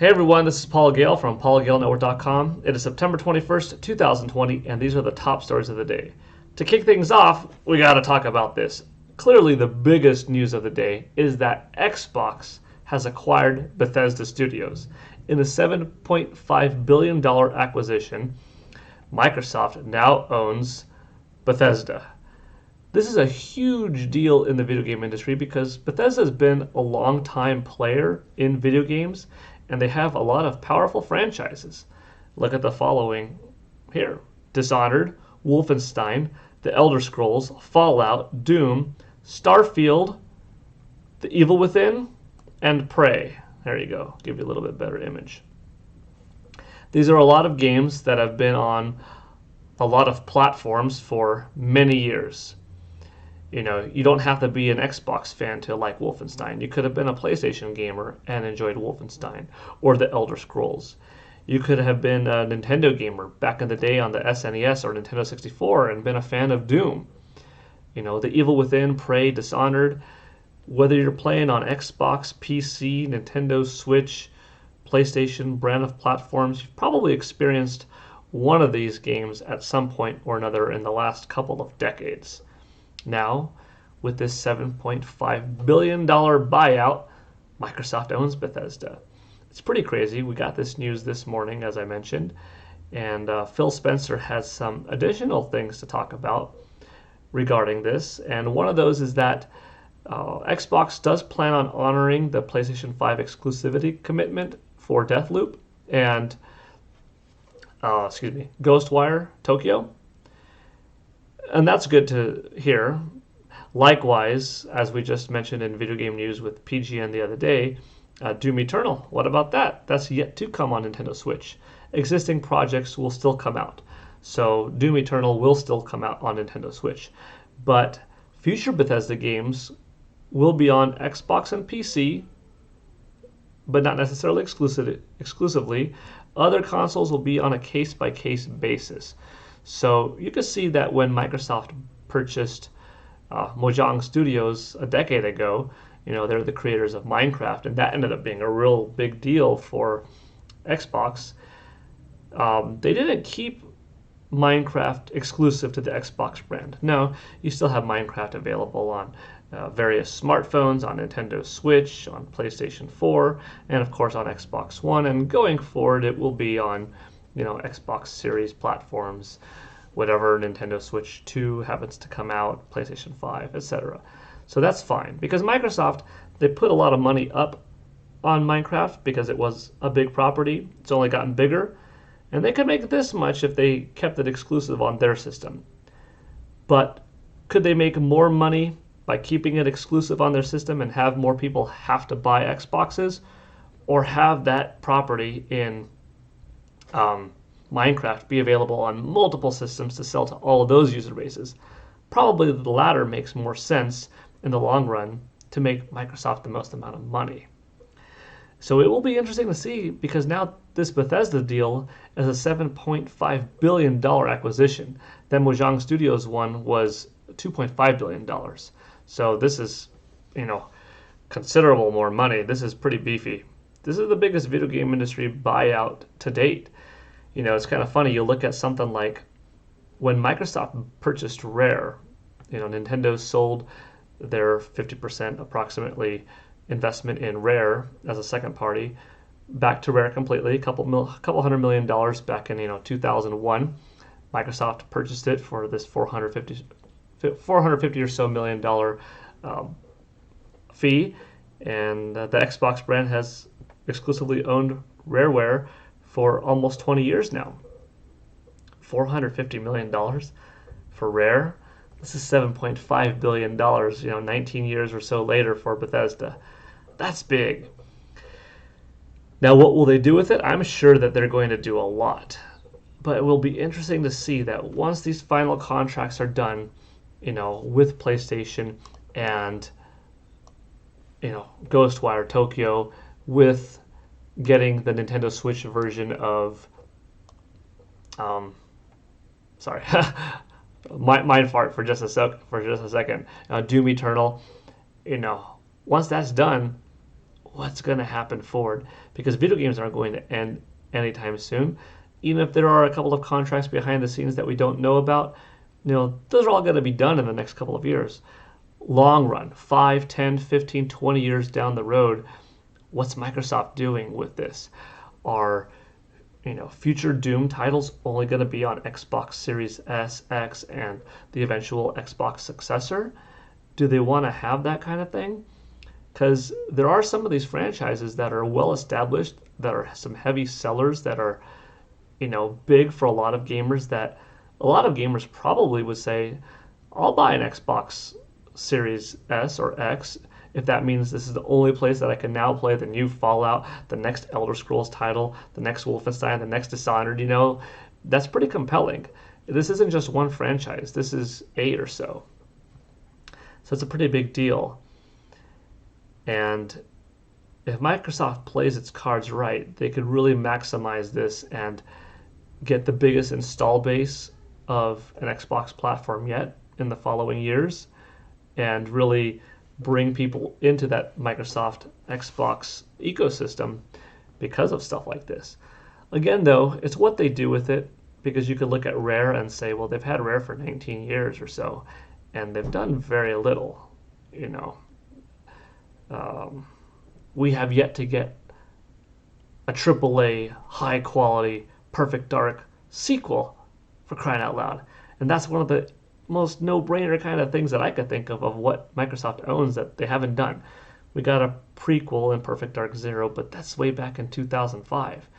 Hey everyone, this is Paul Gale from paulgalenetwork.com. It is September 21st, 2020, and these are the top stories of the day. To kick things off, we got to talk about this. Clearly, the biggest news of the day is that Xbox has acquired Bethesda Studios. In a $7.5 billion acquisition, Microsoft now owns Bethesda. This is a huge deal in the video game industry because Bethesda has been a long-time player in video games, and they have a lot of powerful franchises. Look at the following here: Dishonored, Wolfenstein, The Elder Scrolls, Fallout, Doom, Starfield, The Evil Within, and Prey. There you go. Give you a little bit better image. These are a lot of games that have been on a lot of platforms for many years. You know, you don't have to be an Xbox fan to like Wolfenstein. You could have been a PlayStation gamer and enjoyed Wolfenstein or The Elder Scrolls. You could have been a Nintendo gamer back in the day on the SNES or Nintendo 64 and been a fan of Doom. You know, The Evil Within, Prey, Dishonored. Whether you're playing on Xbox, PC, Nintendo Switch, PlayStation brand of platforms, you've probably experienced one of these games at some point or another in the last couple of decades. Now, with this $7.5 billion buyout, Microsoft owns Bethesda. It's pretty crazy. We got this news this morning, as I mentioned, and Phil Spencer has some additional things to talk about regarding this. And one of those is that Xbox does plan on honoring the PlayStation 5 exclusivity commitment for Deathloop and Ghostwire Tokyo. And that's good to hear. Likewise, as we just mentioned in video game news with PGN the other day, Doom Eternal. What about that? That's yet to come on Nintendo Switch. Existing projects will still come out. So Doom Eternal will still come out on Nintendo Switch. But future Bethesda games will be on Xbox and PC, but not necessarily exclusively. Other consoles will be on a case-by-case basis. So you can see that when Microsoft purchased Mojang Studios a decade ago, you know, they're the creators of Minecraft, and that ended up being a real big deal for Xbox. They didn't keep Minecraft exclusive to the Xbox brand. No, you still have Minecraft available on various smartphones, on Nintendo Switch, on PlayStation 4, and of course on Xbox One. And going forward, it will be on, you know, Xbox Series platforms, whatever Nintendo Switch 2 happens to come out, PlayStation 5, etc. So that's fine, because Microsoft, they put a lot of money up on Minecraft because it was a big property. It's only gotten bigger, and they could make this much if they kept it exclusive on their system. But could they make more money by keeping it exclusive on their system and have more people have to buy Xboxes, or have that property in Minecraft be available on multiple systems to sell to all of those user bases? Probably the latter makes more sense in the long run to make Microsoft the most amount of money. So it will be interesting to see, because now this Bethesda deal is a $7.5 billion acquisition. That Mojang Studios one was $2.5 billion. So this is, you know, considerable more money. This is pretty beefy. This is the biggest video game industry buyout to date. You know, it's kind of funny. You look at something like when Microsoft purchased Rare, you know, Nintendo sold their 50% approximately investment in Rare as a second party back to Rare completely, a couple $100 million back in 2001. Microsoft purchased it for this 450 or so million dollar fee, and the Xbox brand has exclusively owned Rareware for almost 20 years now. $450 million for Rare. This is $7.5 billion, 19 years or so later for Bethesda. That's big. Now, what will they do with it? I'm sure that they're going to do a lot. But it will be interesting to see that once these final contracts are done, with PlayStation and, Ghostwire Tokyo, with getting the Nintendo Switch version of, mind fart for just a second. Doom Eternal. Once that's done, what's going to happen forward, because video games aren't going to end anytime soon. Even if there are a couple of contracts behind the scenes that we don't know about, those are all going to be done in the next couple of years. Long run, 5, 10, 15, 20 years down the road, what's Microsoft doing with this? Are future Doom titles only going to be on Xbox Series S, X, and the eventual Xbox successor? Do they want to have that kind of thing? Because there are some of these franchises that are well established, that are some heavy sellers, that are big for a lot of gamers, that a lot of gamers probably would say, I'll buy an Xbox Series S or X if that means this is the only place that I can now play the new Fallout, the next Elder Scrolls title, the next Wolfenstein, the next Dishonored. That's pretty compelling. This isn't just one franchise. This is 8 or so. So it's a pretty big deal. And if Microsoft plays its cards right, they could really maximize this and get the biggest install base of an Xbox platform yet in the following years, and really bring people into that Microsoft Xbox ecosystem because of stuff like this. Again, though, it's what they do with it, because you could look at Rare and say, well, they've had Rare for 19 years or so, and they've done very little. We have yet to get a AAA, high-quality, Perfect Dark sequel, for crying out loud. And that's one of the most no-brainer kind of things that I could think of what Microsoft owns that they haven't done. We got a prequel in Perfect Dark Zero, but that's way back in 2005.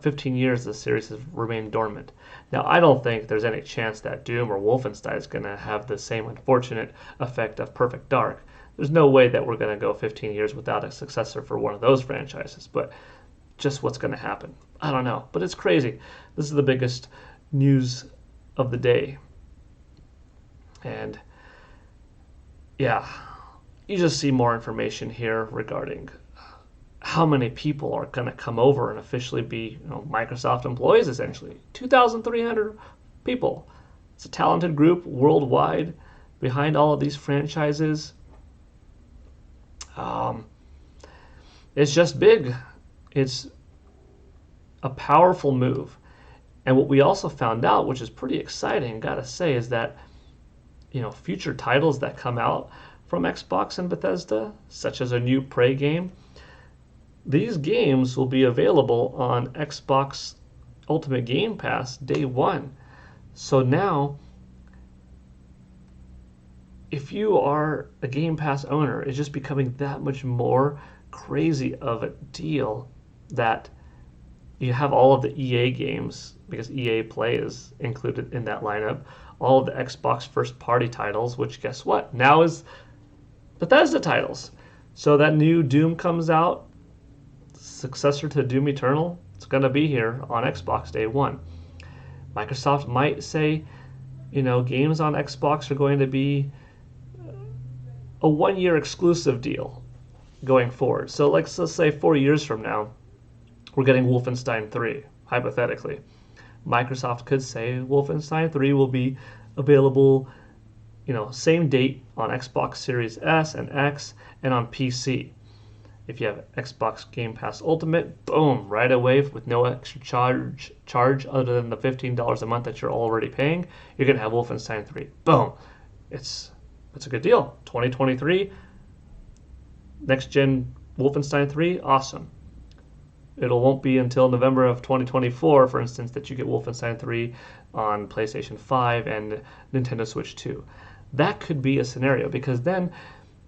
15 years the series has remained dormant. Now, I don't think there's any chance that Doom or Wolfenstein is going to have the same unfortunate effect of Perfect Dark. There's no way that we're going to go 15 years without a successor for one of those franchises, but just what's going to happen, I don't know. But it's crazy. This is the biggest news of the day. And yeah, you just see more information here regarding how many people are going to come over and officially be Microsoft employees, essentially. 2,300 people. It's a talented group worldwide behind all of these franchises. It's just big. It's a powerful move. And what we also found out, which is pretty exciting, gotta say, is that future titles that come out from Xbox and Bethesda, such as a new Prey game, these games will be available on Xbox Ultimate Game Pass day one. So now, if you are a Game Pass owner, it's just becoming that much more crazy of a deal that you have all of the EA games, because EA Play is included in that lineup, all of the Xbox first-party titles, which guess what? Now is Bethesda titles. So that new Doom comes out, successor to Doom Eternal, it's going to be here on Xbox day one. Microsoft might say, games on Xbox are going to be a one-year exclusive deal going forward. So let's say 4 years from now, we're getting Wolfenstein 3, hypothetically. Microsoft could say Wolfenstein 3 will be available, same date on Xbox Series S and X and on PC. If you have Xbox Game Pass Ultimate, boom, right away with no extra charge other than the $15 a month that you're already paying, you're going to have Wolfenstein 3. Boom. It's a good deal. 2023, next gen Wolfenstein 3, awesome. It won't be until November of 2024, for instance, that you get Wolfenstein 3 on PlayStation 5 and Nintendo Switch 2. That could be a scenario, because then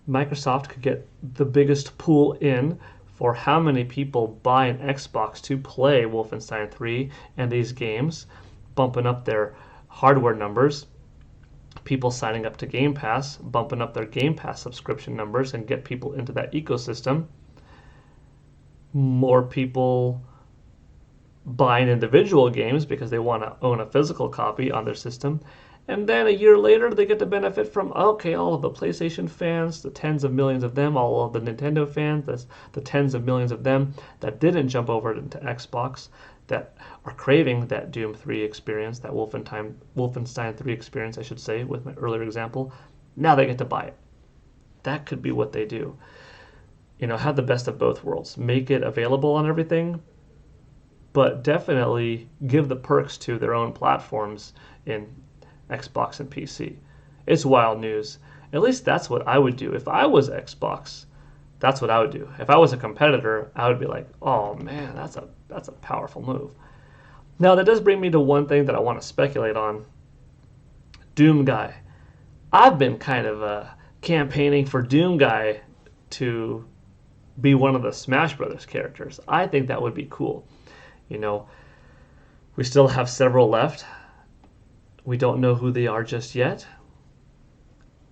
Microsoft could get the biggest pool in for how many people buy an Xbox to play Wolfenstein 3 and these games, bumping up their hardware numbers. People signing up to Game Pass, bumping up their Game Pass subscription numbers and get people into that ecosystem. More people buying individual games because they want to own a physical copy on their system. And then a year later, they get to benefit from, all of the PlayStation fans, the tens of millions of them, all of the Nintendo fans, the tens of millions of them that didn't jump over into Xbox, that are craving that Doom 3 experience, that Wolfenstein 3 experience, I should say, with my earlier example. Now they get to buy it. That could be what they do. have the best of both worlds. Make it available on everything, but definitely give the perks to their own platforms in Xbox and PC. It's wild news. At least that's what I would do. If I was Xbox, that's what I would do. If I was a competitor, I would be like, oh man, that's a powerful move. Now that does bring me to one thing that I want to speculate on. Doom Guy. I've been kind of campaigning for Doom Guy to be one of the Smash Brothers characters. I think that would be cool. We still have several left. We don't know who they are just yet.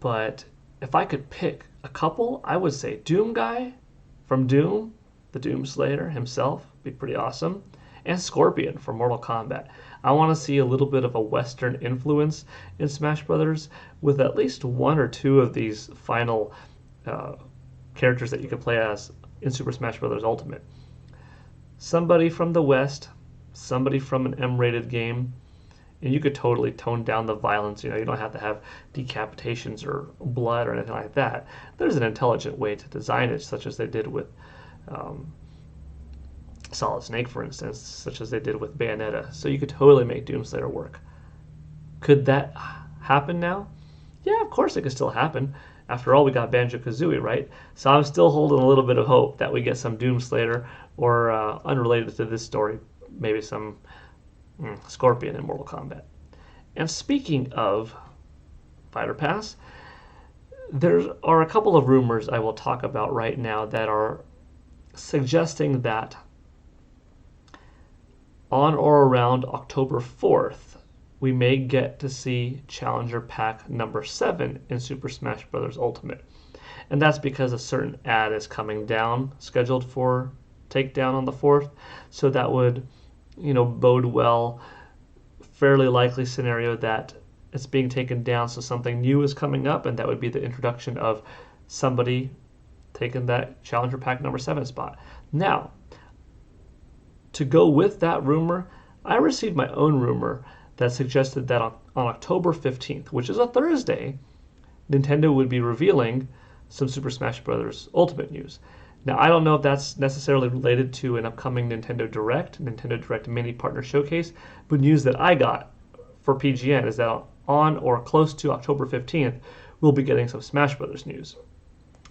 But if I could pick a couple, I would say Doom Guy from Doom, the Doom Slayer himself, be pretty awesome, and Scorpion from Mortal Kombat. I want to see a little bit of a Western influence in Smash Brothers with at least one or two of these final characters that you can play as in Super Smash Bros. Ultimate. Somebody from the West, somebody from an M-rated game, and you could totally tone down the violence. You don't have to have decapitations or blood or anything like that. There's an intelligent way to design it, such as they did with Solid Snake, for instance, such as they did with Bayonetta. So you could totally make Doomslayer work. Could that happen now? Yeah, of course it could still happen. After all, we got Banjo-Kazooie, right? So I'm still holding a little bit of hope that we get some Doomslayer, or unrelated to this story, maybe some Scorpion in Mortal Kombat. And speaking of Fighter Pass, there are a couple of rumors I will talk about right now that are suggesting that on or around October 4th, we may get to see Challenger Pack number 7 in Super Smash Bros. Ultimate. And that's because a certain ad is coming down, scheduled for takedown on the 4th. So that would, bode well. Fairly likely scenario that it's being taken down, so something new is coming up, and that would be the introduction of somebody taking that Challenger Pack number 7 spot. Now, to go with that rumor, I received my own rumor that suggested that on October 15th, which is a Thursday, Nintendo would be revealing some Super Smash Bros. Ultimate news. Now, I don't know if that's necessarily related to an upcoming Nintendo Direct Mini Partner Showcase, but news that I got for PGN is that on or close to October 15th, we'll be getting some Smash Bros. News.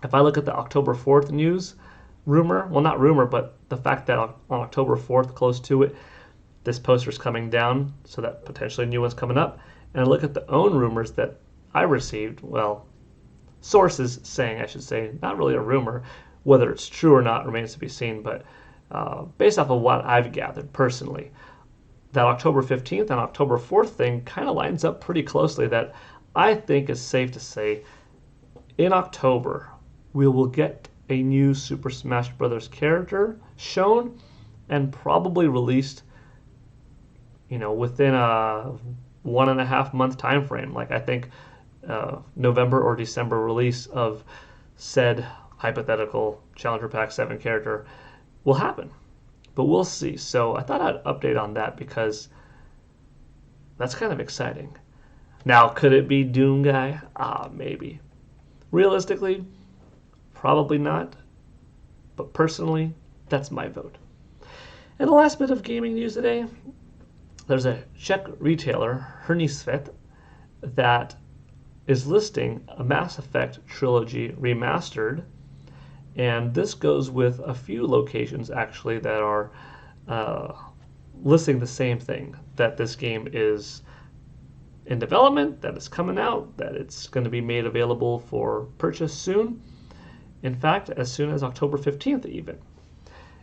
If I look at the October 4th news rumor, well, not rumor, but the fact that on October 4th, close to it, this poster's coming down, so that potentially a new one's coming up, and I look at the own rumors that I received, well, sources saying, I should say, not really a rumor. Whether it's true or not remains to be seen, but based off of what I've gathered personally, that October 15th and October 4th thing kind of lines up pretty closely. That I think is safe to say in October we will get a new Super Smash Bros. Character shown and probably released, within a 1.5 month time frame. Like I think November or December release of said hypothetical Challenger Pack 7 character will happen. But we'll see. So I thought I'd update on that because that's kind of exciting. Now, could it be Doom Guy? Maybe. Realistically, probably not. But personally, that's my vote. And the last bit of gaming news today, there's a Czech retailer, Hernisvet, that is listing a Mass Effect Trilogy Remastered. And this goes with a few locations, actually, that are listing the same thing, that this game is in development, that it's coming out, that it's going to be made available for purchase soon. In fact, as soon as October 15th even.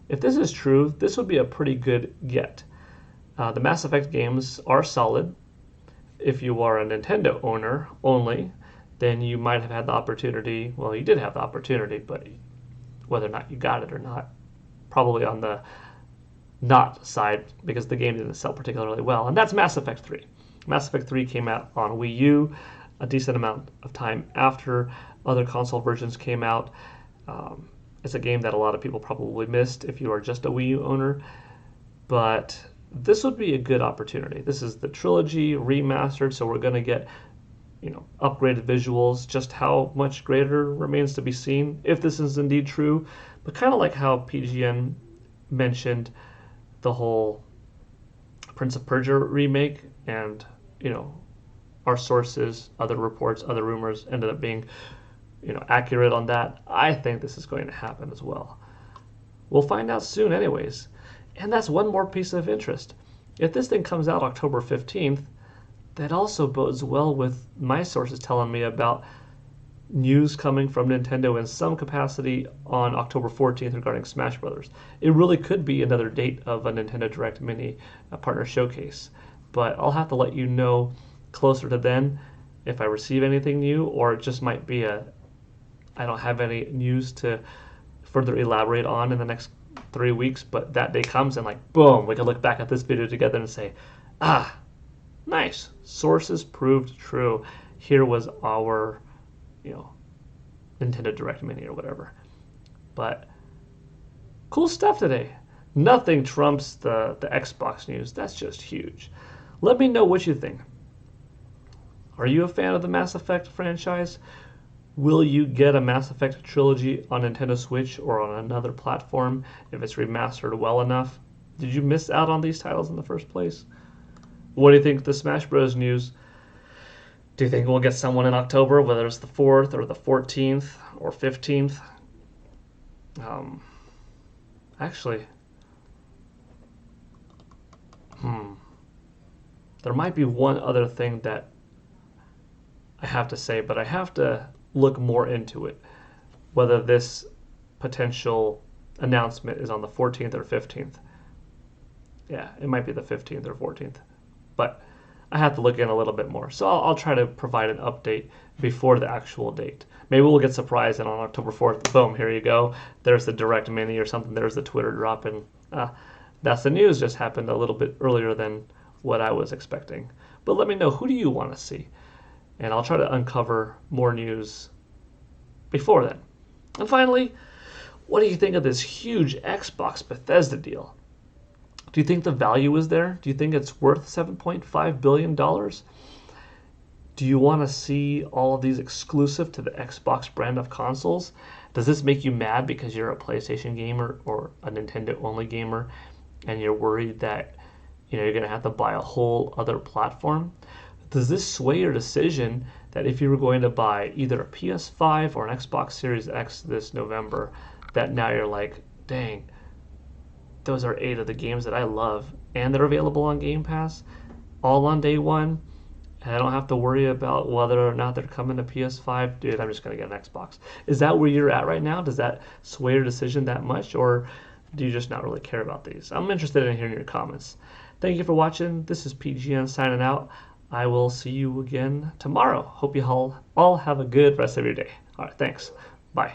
If this is true, this would be a pretty good get. The Mass Effect games are solid. If you are a Nintendo owner only, then you might have had the opportunity, well, you did have the opportunity, but whether or not you got it or not, probably on the not side, because the game didn't sell particularly well, and that's Mass Effect 3. Mass Effect 3 came out on Wii U a decent amount of time after other console versions came out. It's a game that a lot of people probably missed if you are just a Wii U owner, but this would be a good opportunity. This is the Trilogy Remastered, so we're going to get upgraded visuals. Just how much greater remains to be seen if this is indeed true. But kind of like how PGN mentioned the whole Prince of Persia remake, and our sources, other reports, other rumors ended up being accurate on that. I think this is going to happen as well. We'll find out soon anyways. And that's one more piece of interest. If this thing comes out October 15th, that also bodes well with my sources telling me about news coming from Nintendo in some capacity on October 14th regarding Smash Brothers. It really could be another date of a Nintendo Direct Mini partner showcase, but I'll have to let you know closer to then if I receive anything new, or it just might be I don't have any news to further elaborate on in the next 3 weeks, but that day comes and boom, we can look back at this video together and say, nice, sources proved true. Here was our Nintendo Direct Mini or whatever. But cool stuff today. Nothing trumps the Xbox news. That's just huge. Let me know what you think. Are you a fan of the Mass Effect franchise? Will you get a Mass Effect Trilogy on Nintendo Switch or on another platform if it's remastered well enough? Did you miss out on these titles in the first place? What do you think of the Smash Bros. News? Do you think we'll get someone in October, whether it's the 4th or the 14th or 15th? Actually, there might be one other thing that I have to say, but I have to look more into it, whether this potential announcement is on the 14th or 15th. Yeah, it might be the 15th or 14th, but I have to look in a little bit more. So I'll try to provide an update before the actual date. Maybe we'll get surprised and on October 4th, boom, here you go. There's the Direct Mini or something. There's the Twitter drop, and that's the news. Just happened a little bit earlier than what I was expecting. But let me know, who do you want to see? And I'll try to uncover more news before then. And finally, what do you think of this huge Xbox Bethesda deal? Do you think the value is there? Do you think it's worth $7.5 billion? Do you want to see all of these exclusive to the Xbox brand of consoles? Does this make you mad because you're a PlayStation gamer or a Nintendo-only gamer and you're worried that you're going to have to buy a whole other platform? Does this sway your decision that if you were going to buy either a PS5 or an Xbox Series X this November, that now you're like, dang, those are 8 of the games that I love, and they're available on Game Pass, all on day one, and I don't have to worry about whether or not they're coming to PS5. Dude, I'm just going to get an Xbox. Is that where you're at right now? Does that sway your decision that much, or do you just not really care about these? I'm interested in hearing your comments. Thank you for watching. This is PGN signing out. I will see you again tomorrow. Hope you all have a good rest of your day. All right, thanks. Bye.